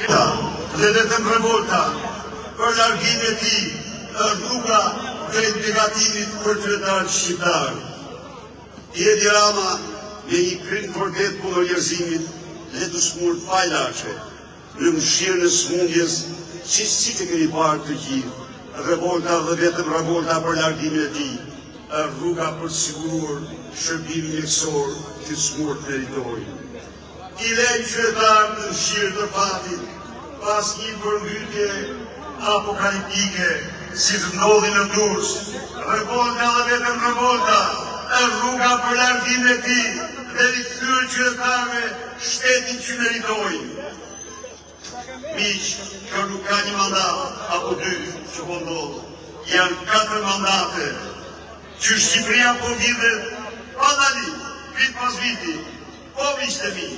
Dhe vetëm revolta për largimin e tij rruga drejt negativit për qytetarët shqiptar. Edi Rama me një krim vërtet kundër njerëzimit le të smur pajlaçe në mëshirën e smundjes, siç e keni parë të gjithë. Revolta dhe vetëm revolta për largimin e tij rruga për të siguruar shërbimin mjekësor të smur territorin. I lejnë qytetarë në mëshirë të fatit pas një përmbytje apokaliptike si të ndodhi në Durrës. Revolta dhe vetëm revolta rruga për largimin e tij dhe rikthyer qytetarëve shtetin që meritojnë. Miq, kjo nuk ka një mandat apo dy që po ndodh. Janë 4 mandate që Shqipëria po vjedhet pa dalim, vit pas viti. Po miqtë mi,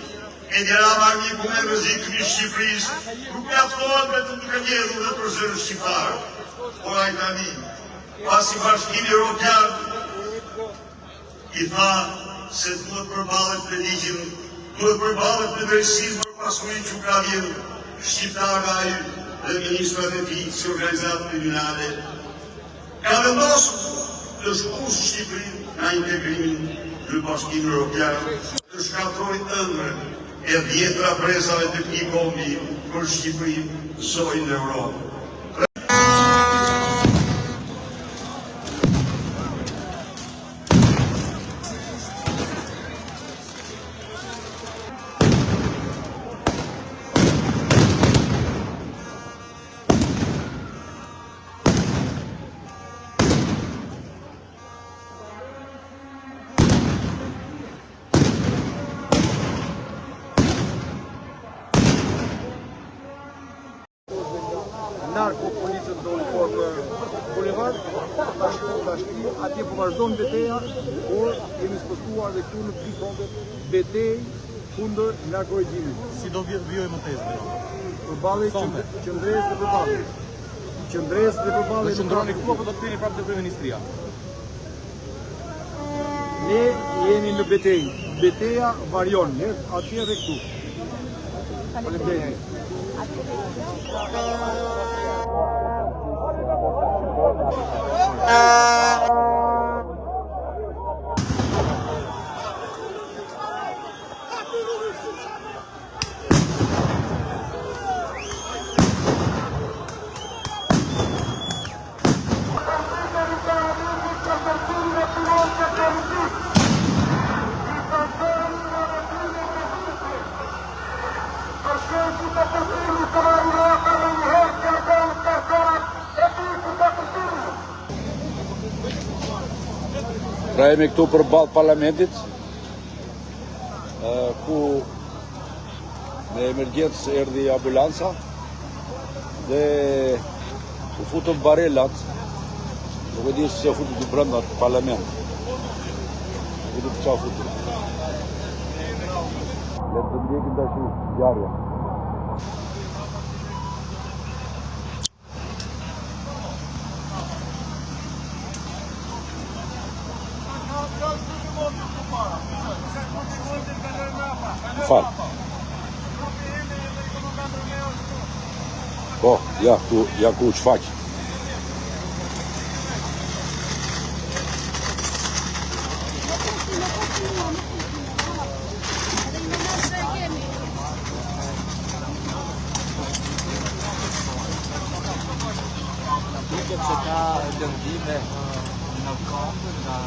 Edi Rama armiku me rrezik të Shqipërisë nuk mjaftohet vetëm duke vjedhur dhe për zërin shqiptar. Por ai tani, pasi Bashkimi Evropian i tha se duhet përballet me ligjin, duhet përballet me drejtësinë për pasurinë që ka vjedhur shqiptarëve ai dhe ministrat e tij si organizatë kriminale. Ka vendosur të shkusë Shqipërinë nga integrimin në Bashkimin Evropian, të shkatërrojë ëndrrën e 10 brezave të këtij kombi për Shqipërinë, zojnë në Europë. Narko policën do në formë bulevard, tashti atje po vazhdon betejë, por jemi spostuar dhe këtu në 3 fronte betejë kundër narkoregjimit. Si do vijojë më tezë? Përballë qendrës dhe përballë. Qendrës dhe përballë. Do qëndroni këtu apo do të ktheni prapë te kryeministria? Ne jemi në betejë. Beteja varion, atje dhe këtu. Faleminderit. Pra jemi këtu për balë parlamentit, ku me emergjencë erdhi ambulanca dhe u futën barelat, nuk e di se u futën të brenda parlament. Nuk e di çfarë futën. Le të ndjekim tash zjarrin. Fal. Po, ja ku shfaq. Duket se ka lëndime në kampë nga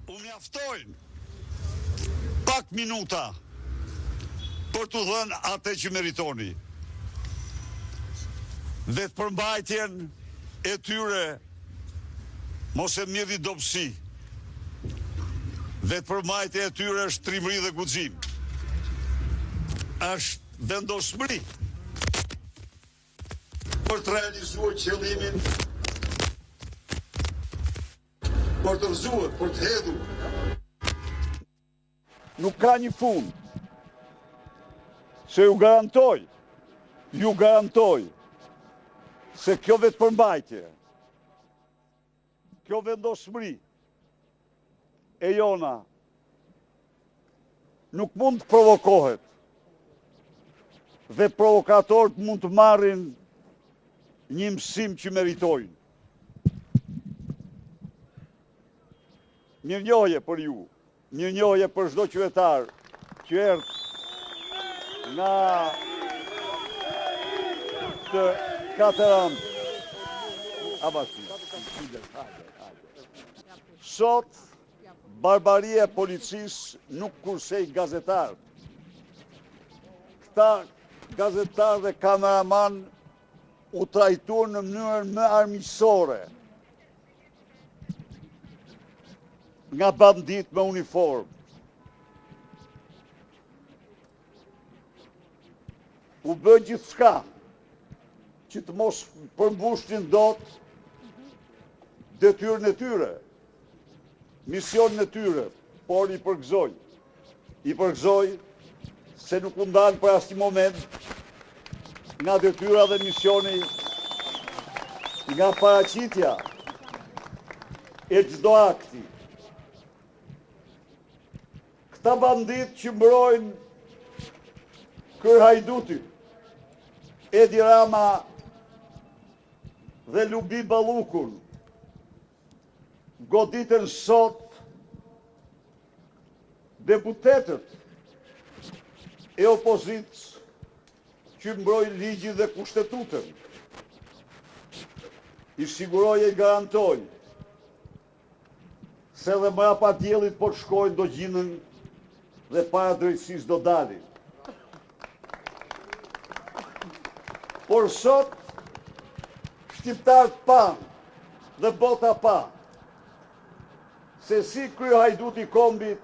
U mjaftojnë pak minuta për t'u dhënë atë që meritoni. Dhe të përmbajtjen e tyre mos e mjedhi dobësi. Dhe të përmbajtjen e tyre është trimëri dhe guxim. Është vendosmëri për të realizuar qëllimin për të rëzuar, për të hedhur. Nuk ka një fund. Se ju garantoj se kjo vetëpërmbajtje, kjo vendosmëri e jona nuk mund të provokohet dhe provokatorët mund të marrin një mësim që meritojnë. Mirënjohje për ju, mirënjohje për çdo qytetar që erdhë nga të Kateran. Sot, barbaria e policisë nuk kursej gazetar. Këta gazetar dhe kameraman u trajtuar në mënyrën më armiqësore nga bandit me uniformë. U bë gjithçka që të mos përmbushnin dot detyrën e tyre, misionin e tyre, por i përgëzoj se nuk u ndalë për asnjë moment nga detyra dhe misioni, nga paraqitja e çdo akti. Këta bandit që mbrojnë Kërhajduti, Edi Rama dhe Lubi Ballukun, goditën sot deputetët e opozitës që mbrojnë ligjin dhe kushtetutën. I siguroj e garantoj se dhe mrapa diellit po të shkojnë do gjinën dhe para drejtësisë do dalin. Por sot, shqiptarët pa dhe bota pa se si Kryehajduti kombit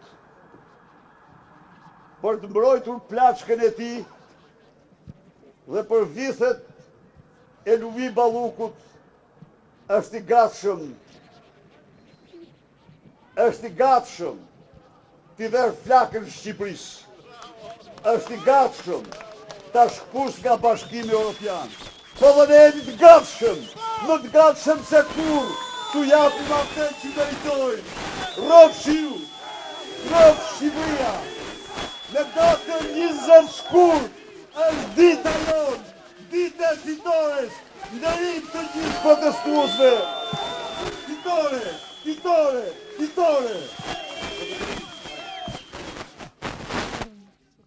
për të mbrojtur plaçkën e tij dhe për vithet e Lubi Ballukut është i gatshëm t'i verë flakën Shqipërisë. Është i gatshëm ta shkus nga Bashkimi Evropian. Po dhe ne jemi të gatshëm, më të gatshëm se kur, t'u japim atë që meritojnë. Rrofshiu, rrofsh Shqipëria, në datën 20 shkurt, është dita jonë, dita e fitores, ndërim të gjithë protestuesve. Fitore, fitore, fitore.